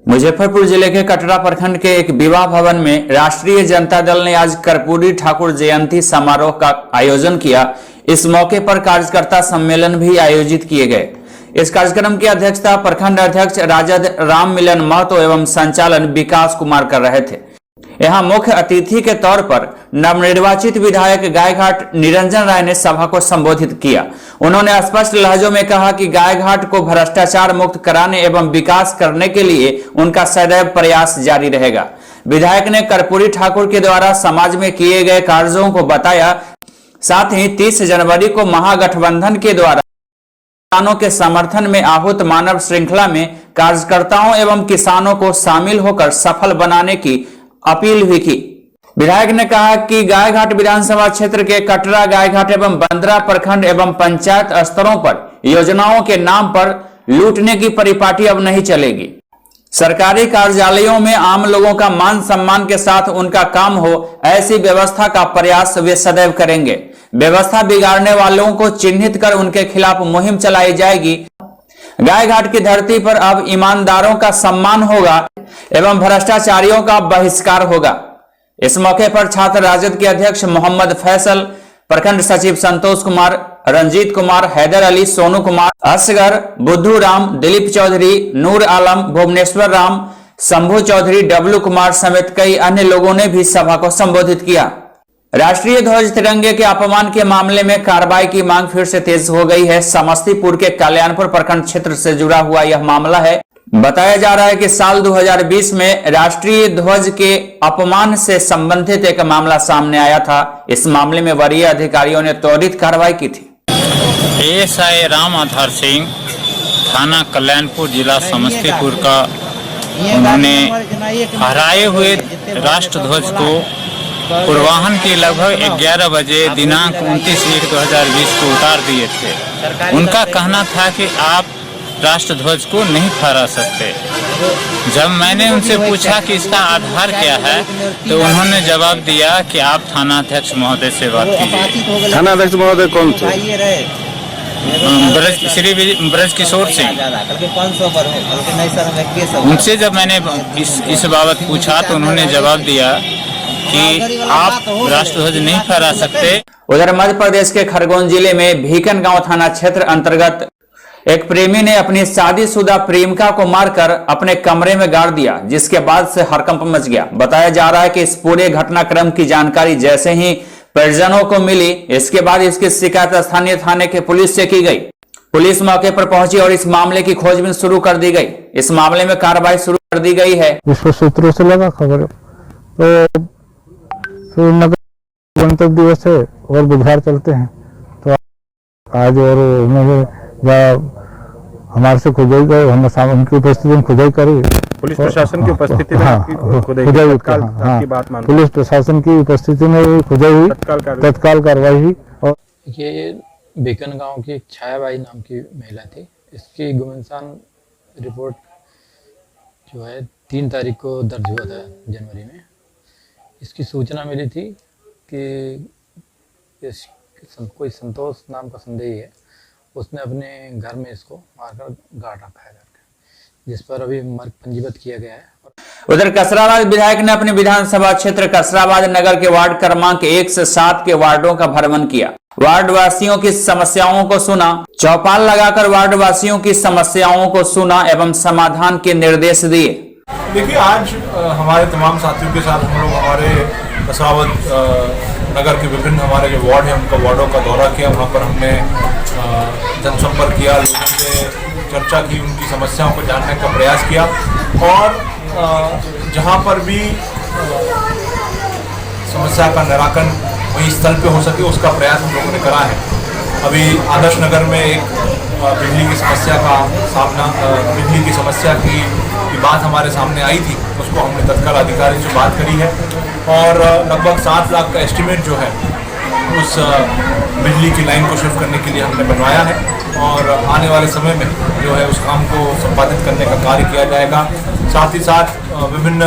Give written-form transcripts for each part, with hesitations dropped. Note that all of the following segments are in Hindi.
मुजफ्फरपुर जिले के कटरा प्रखंड के एक विवाह भवन में राष्ट्रीय जनता दल ने आज कर्पूरी ठाकुर जयंती समारोह का आयोजन किया। इस मौके पर कार्यकर्ता सम्मेलन भी आयोजित किए गए। इस कार्यक्रम की अध्यक्षता प्रखंड अध्यक्ष राजद राम मिलन महतो एवं संचालन विकास कुमार कर रहे थे। यहां मुख्य अतिथि के तौर पर नवनिर्वाचित विधायक गायघाट निरंजन राय ने सभा को संबोधित किया। उन्होंने स्पष्ट लहजों में कहा कि गायघाट को भ्रष्टाचार मुक्त कराने एवं विकास करने के लिए उनका सदैव प्रयास जारी रहेगा। विधायक ने कर्पूरी ठाकुर के द्वारा समाज में किए गए कार्यों को बताया। साथ ही 30 जनवरी को महागठबंधन के द्वारा किसानों के समर्थन में आहूत मानव श्रृंखला में कार्यकर्ताओं एवं किसानों को शामिल होकर सफल बनाने की अपील भी की। विधायक ने कहा कि गायघाट विधानसभा क्षेत्र के कटरा, गायघाट एवं बंदरा प्रखंड एवं पंचायत स्तरों पर योजनाओं के नाम पर लूटने की परिपाटी अब नहीं चलेगी। सरकारी कार्यालयों में आम लोगों का मान सम्मान के साथ उनका काम हो, ऐसी व्यवस्था का प्रयास वे सदैव करेंगे। व्यवस्था बिगाड़ने वालों को चिन्हित कर उनके खिलाफ मुहिम चलाई जाएगी। गायघाट की धरती पर अब ईमानदारों का सम्मान होगा एवं भ्रष्टाचारियों का बहिष्कार होगा। इस मौके पर छात्र राजद के अध्यक्ष मोहम्मद फैसल, प्रखंड सचिव संतोष कुमार, रंजीत कुमार, हैदर अली, सोनू कुमार, असगर, बुद्धू राम, दिलीप चौधरी, नूर आलम, भुवनेश्वर राम, शंभू चौधरी, डब्लू कुमार समेत कई अन्य लोगों ने भी सभा को संबोधित किया। राष्ट्रीय ध्वज तिरंगे के अपमान के मामले में कार्रवाई की मांग फिर से तेज हो गई है। समस्तीपुर के कल्याणपुर प्रखंड क्षेत्र से जुड़ा हुआ यह मामला है। बताया जा रहा है कि साल 2020 में राष्ट्रीय ध्वज के अपमान से संबंधित एक मामला सामने आया था। इस मामले में वरीय अधिकारियों ने त्वरित कार्रवाई की थी। एएसआई राम आधार सिंह, थाना कल्याणपुर, जिला समस्तीपुर का, उन्होंने फहराए हुए राष्ट्र ध्वज को पूर्वाह्न के लगभग 11 बजे दिनांक 29/1/2020 को उतार दिए थे। उनका कहना था कि आप राष्ट्र ध्वज को नहीं फहरा सकते। जब मैंने उनसे पूछा कि इसका आधार क्या है, तो उन्होंने जवाब दिया कि आप थाना अध्यक्ष महोदय से बात कीजिए। थाना अध्यक्ष महोदय कौन थे? श्री ब्रज किशोर सिंह। उनसे जब मैंने इस बाबत पूछा तो उन्होंने जवाब दिया कि आप राष्ट्र ध्वज नहीं फहरा सकते। उधर मध्य प्रदेश के खरगोन जिले में भीकन गांव थाना क्षेत्र अंतर्गत एक प्रेमी ने अपनी शादीशुदा प्रेमिका को मारकर अपने कमरे में गाड़ दिया, जिसके बाद से हड़कंप मच गया। बताया जा रहा है कि इस पूरे घटनाक्रम की जानकारी जैसे ही परिजनों को मिली, इसके बाद इसकी शिकायत स्थानीय थाने के पुलिस से की गई। पुलिस मौके पर पहुंची और इस मामले की खोजबीन शुरू कर दी गई। इस मामले में कार्रवाई शुरू कर दी गई है। विश्व सूत्रों से लगा खबर, तो गणतंत्र दिवस है और बुधवार चलते हैं, तो आज और उन्होंने हमारे से खुदाई गए, हम उनकी उपस्थिति में खुदाई करी। पुलिस प्रशासन की उपस्थिति में पुलिस प्रशासन की उपस्थिति में खुदाई हुई, तत्काल कार्रवाई हुई। और ये बेकन गांव की छायाबाई नाम की महिला थी। इसकी गुमनाम रिपोर्ट जो है 3 तारीख को दर्ज हुआ था जनवरी में। इसकी सूचना मिली थी कि कोई संतोष नाम का संदेही है, उसने अपने घर में इसको मारकर गाड़ रखा है करके, जिस पर अभी मर्ग पंजीबद्ध किया गया है। उधर कसराबाद विधायक ने अपने विधानसभा क्षेत्र कसराबाद नगर के वार्ड क्रमांक 1 से 7 के वार्डों का भ्रमण किया। वार्ड वासियों की समस्याओं को सुना, चौपाल लगाकर वार्ड वासियों की समस्याओं को सुना एवं समाधान के निर्देश दिए। देखिए, आज हमारे तमाम साथियों के साथ हम लोग हमारे कसराबाद नगर के विभिन्न हमारे जो वार्ड हैं उनका वार्डों का दौरा किया। वहाँ पर हमने जनसंपर्क किया, लोगों से चर्चा की, उनकी समस्याओं को जानने का प्रयास किया और जहाँ पर भी समस्या का निराकरण वही स्थल पे हो सके उसका प्रयास हम लोगों ने करा है। अभी आदर्श नगर में एक बिजली की समस्या की बात हमारे सामने आई थी, उसको हमने तत्काल अधिकारी से बात करी है और लगभग 7 लाख का एस्टिमेट जो है उस बिजली की लाइन को शिफ्ट करने के लिए हमने बनवाया है और आने वाले समय में जो है उस काम को संपादित करने का कार्य किया जाएगा। साथ ही साथ विभिन्न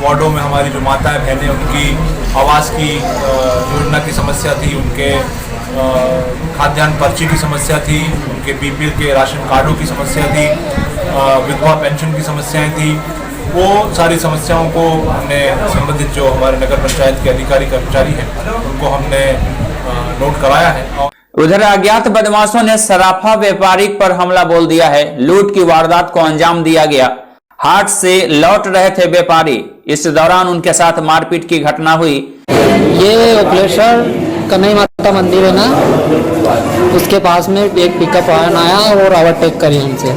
वार्डों में हमारी जो माताएं बहनें, उनकी आवास की योजना की समस्या थी, उनके खाद्यान्न पर्ची की समस्या थी, उनके बीपीएल के राशन कार्डों की समस्या थी, विधवा पेंशन की समस्याएं थी। वो सारी समस्याओं को हमने संबंधित जो हमारे नगर पंचायत के अधिकारी कर्मचारी हैं उनको हमने नोट कराया है। उधर अज्ञात बदमाशों ने सराफा व्यापारी पर हमला बोल दिया है। लूट की वारदात को अंजाम दिया गया। हाट से लौट रहे थे व्यापारी, इस दौरान उनके साथ मारपीट की घटना हुई। ये ओखलेश्वर कन्हई माता मंदिर है ना, उसके पास में एक पिकअप वाहन आया और ओवरटेक करी हमसे।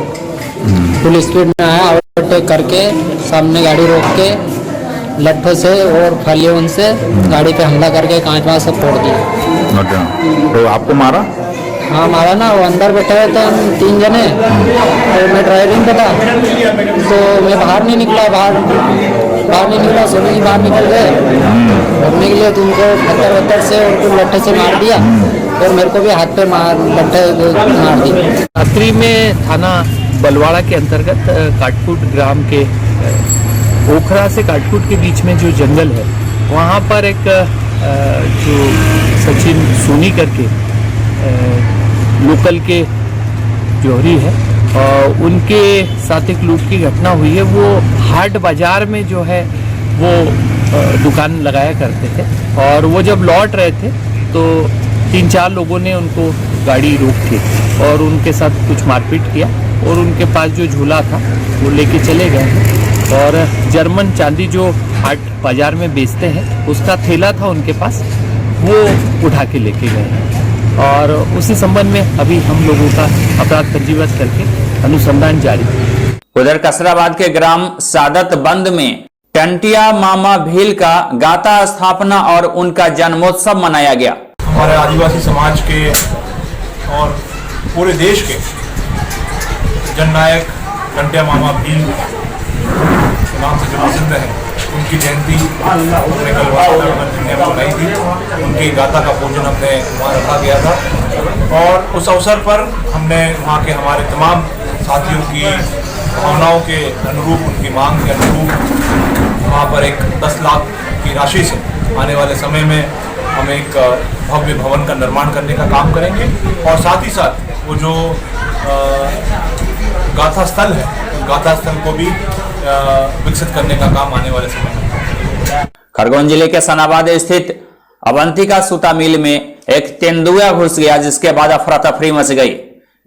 फुल स्पीड में आया, ओवरटेक करके सामने गाड़ी रोक के लट्ठों से और फलियों से गाड़ी पे हमला करके कांच वाँच सब तोड़ दिया। अच्छा, तो आपको मारा? हाँ मारा ना, वो अंदर बैठे हुए थे हम 3 जने और मैं ड्राइविंग पे था, तो मैं बाहर नहीं निकला, सोने ही बाहर निकल गए घूमने के लिए, तो उनको पत्थर से उनको लट्ठे से मार दिया और मेरे को भी हाथ पे लट्ठे मार दी। रात्रि में थाना बलवाड़ा के अंतर्गत काटकुट ग्राम के ओखरा से काटकुट के बीच में जो जंगल है, वहाँ पर एक जो सचिन सोनी करके लोकल के जौहरी है, उनके साथ एक लूट की घटना हुई है। वो हाट बाजार में जो है वो दुकान लगाया करते थे और वो जब लौट रहे थे तो 3-4 लोगों ने उनको गाड़ी रोक के और उनके साथ कुछ मारपीट किया और उनके पास जो झूला था वो लेके चले गए और जर्मन चांदी जो हाट बाजार में बेचते हैं उसका थैला था उनके पास, वो उठा के लेके गए और उसी संबंध में अभी हम लोगों का अपराध पंजीबद्ध करके अनुसंधान जारी है। उधर कसराबाद के ग्राम सादत बंद में टंटिया मामा भील का गाता स्थापना और उनका जन्मोत्सव मनाया गया। हमारे आदिवासी समाज के और पूरे देश के जननायक टंटिया मामा भील के नाम से जो प्रसिद्ध है, उनकी जयंती हमने कल वहाँ मनाई थी। उनकी गाथा का पूजन हमने वहाँ रखा गया था और उस अवसर पर हमने वहाँ के हमारे तमाम साथियों की भावनाओं के अनुरूप, उनकी मांग के अनुरूप वहाँ पर एक 10 लाख की राशि से आने वाले समय में हम एक भव्य भवन का निर्माण करने का काम करेंगे और साथ ही साथ वो जो गाथा स्थल है, गाथा स्थल को भी विकसित करने का काम आने वाले समय में। खरगोन जिले के सनाबाद स्थित अवंतिका सूता मिल में एक तेंदुआ घुस गया, जिसके बाद अफरा तफरी मच गई।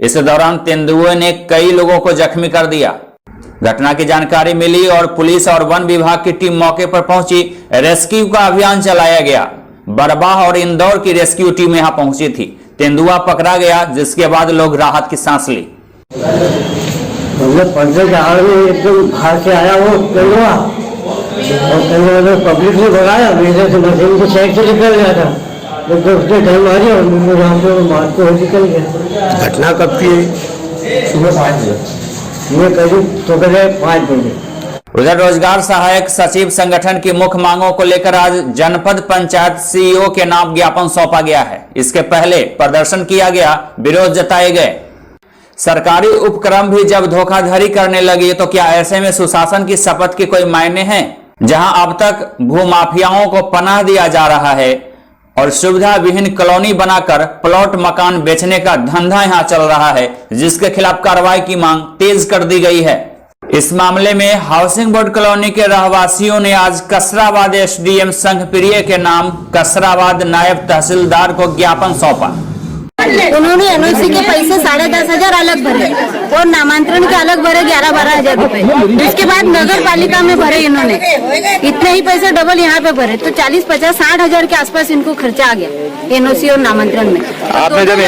इस दौरान तेंदुए ने कई लोगों को जख्मी कर दिया। घटना की जानकारी मिली और पुलिस और वन विभाग की टीम मौके पर पहुंची। रेस्क्यू का अभियान चलाया गया। बरबाह और इंदौर की रेस्क्यू टीम यहां पहुंची थी। तेंदुआ पकड़ा गया, जिसके बाद लोग राहत की सांस ली। पर्दे के आड़ में एकदम बाहर से आया वो तेंदुआ और तेंदुआ ने पब्लिक ने भगाया, मेरे से मशीन को साइड से निकल गया था, तो उसने ढल मारी और मुझे वहाँ पे मारते हुए निकल गया। घटना कब की? सुबह 5 बजे, ये करीब दोपहर 5 बजे। उधर रोजगार सहायक सचिव संगठन की मुख्य मांगों को लेकर आज जनपद पंचायत सीईओ के नाम ज्ञापन सौंपा गया है। इसके पहले प्रदर्शन किया गया, विरोध जताए गए। सरकारी उपक्रम भी जब धोखाधड़ी करने लगी तो क्या ऐसे में सुशासन की शपथ की कोई मायने हैं? जहां अब तक भूमाफियाओं को पनाह दिया जा रहा है और सुविधा विहीन कॉलोनी बनाकर प्लॉट मकान बेचने का धंधा यहां चल रहा है, जिसके खिलाफ कार्रवाई की मांग तेज कर दी गई है। इस मामले में हाउसिंग बोर्ड कॉलोनी के रहवासियों ने आज कसराबाद एसडीएम संघ प्रिय के नाम कसराबाद नायब तहसीलदार को ज्ञापन सौंपा। उन्होंने एनओसी के पैसे 10,500 अलग भरे और नामांतरण के अलग भरे 11-12 हजार रुपए। उसके बाद नगर पालिका में भरे इन्होंने, इतने ही पैसे डबल यहाँ पे भरे, तो 40-50-60 हजार के आसपास इनको खर्चा आ गया एनओसी और नामांतरण में। आपने जब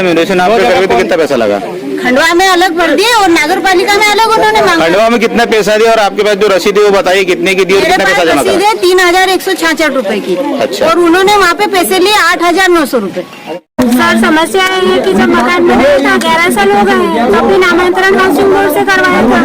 एनओसी नाम पे करके तो कितना पैसा लगा? खंडवा में अलग भर दिए और नगर पालिका में अलग उन्होंने मांगा। खंडवा में कितना पैसा दिया और आपके पास जो रसीद है वो बताइए कितने की दी और कितना पैसा जमा रसीद है 3,166 रुपए की। अच्छा। और उन्होंने वहाँ पे पैसे लिए 8,900 रुपए। सर समस्या है कि जब मकान बना था 11 साल हो गए, तो अपनी नामांतरण हाउसिंग बोर्ड से करवाया था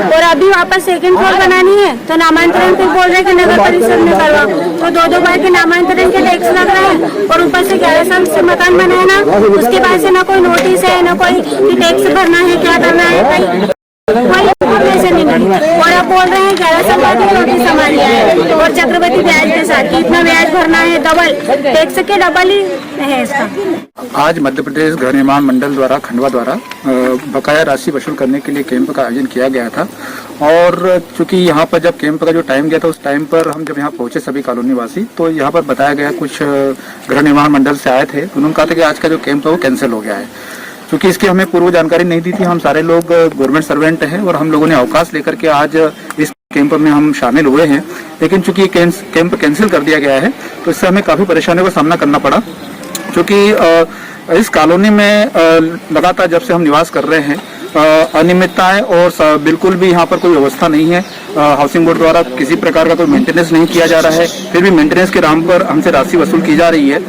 और अभी वापस सेकंड फ्लोर बनानी है तो नामांतरण फिर बोल रहे कि नगर परिषद में करवाओ, तो 2-2 बार के नामांतरण के टैक्स लग रहा है और ऊपर से 11 साल से मकान बनाया ना, उसके बाद से ना कोई नोटिस है ना कोई टैक्स भरना है, क्या करना है, कोई इन्फॉर्मेशन नहीं मिली। और अब बोल बोल रहे हैं 1100 की नोटिस हमारी है और चक्रवृद्धि ब्याज के साथ कि इतना ब्याज भरना है, डबल टैक्स के डबल ही है इसका। आज मध्य प्रदेश गृह निर्माण मंडल द्वारा खंडवा द्वारा बकाया राशि वसूल करने के लिए कैंप का आयोजन किया गया था। और चूंकि यहाँ पर जब कैंप का जो टाइम गया था उस टाइम पर हम जब यहाँ पहुंचे सभी कॉलोनी वासी, तो यहाँ पर बताया गया कुछ गृह निर्माण मंडल से आए थे, उन्होंने कहा था कि आज का जो कैंप है वो कैंसिल हो गया है। क्योंकि इसकी हमें पूर्व जानकारी नहीं दी थी, हम सारे लोग गवर्नमेंट सर्वेंट हैं और हम लोगों ने अवकाश लेकर के आज इस कैंप में हम शामिल हुए हैं। लेकिन चूंकि कैंप कैंसिल कर दिया गया है तो इससे हमें काफी परेशानियों का सामना करना पड़ा, क्योंकि इस कॉलोनी में लगातार जब से हम निवास कर रहे हैं अनियमितताएं और बिल्कुल भी यहाँ पर कोई व्यवस्था नहीं है। हाउसिंग बोर्ड द्वारा किसी प्रकार का कोई मेंटेनेंस नहीं किया जा रहा है, फिर भी मेंटेनेंस के नाम पर हमसे राशि वसूल की जा रही है।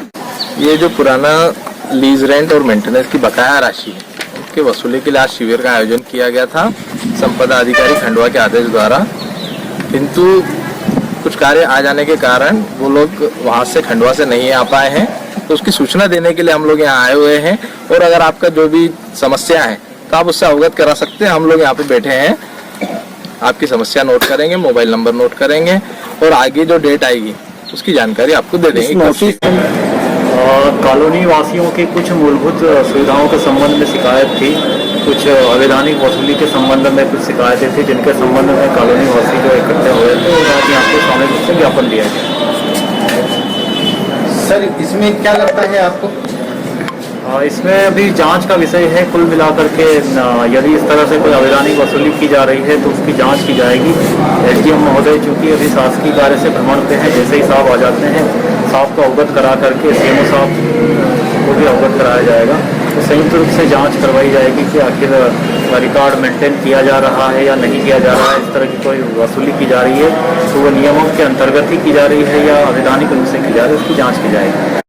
ये जो पुराना लीज रेंट और मेंटेनेंस की बकाया राशि है उसके वसूली के लिए आज शिविर का आयोजन किया गया था संपदा अधिकारी खंडवा के आदेश द्वारा, किंतु कुछ कार्य आ जाने के कारण वो लोग वहां से खंडवा से नहीं आ पाए हैं, तो उसकी सूचना देने के लिए हम लोग यहाँ आए हुए हैं। और अगर आपका जो भी समस्या है तो आप उससे अवगत करा सकते हैं। हम लोग यहाँ पे बैठे हैं, आपकी समस्या नोट करेंगे, मोबाइल नंबर नोट करेंगे और आगे जो डेट आएगी उसकी जानकारी आपको दे देंगे। कॉलोनी वासियों की कुछ मूलभूत सुविधाओं के संबंध में शिकायत थी, कुछ अवैधानिक वसूली के संबंध में कुछ शिकायतें थी, जिनके संबंध में कॉलोनी वासी जो इकट्ठे हुए थे और आज यहाँ पे सामने रूप से ज्ञापन दिया गया। सर इसमें क्या लगता है आपको? इसमें अभी जांच का विषय है। कुल मिलाकर के यदि इस तरह से कोई अवैधानिक वसूली की जा रही है तो उसकी जांच की जाएगी। एसडीएम महोदय चूंकि अभी शासकीय कार्य से भ्रमण पे हैं, जैसे ही साहब आ जाते हैं साहब को अवगत करा करके सीएमओ साहब को भी अवगत कराया जाएगा। तो संयुक्त रूप से जांच करवाई जाएगी कि आखिर रिकॉर्ड मेंटेन किया जा रहा है या नहीं किया जा रहा है। इस तरह की कोई वसूली की जा रही है तो वो नियमों के अंतर्गत ही की जा रही है या अवैधानिक रूप से की जा रही है, उसकी जाँच की जाएगी।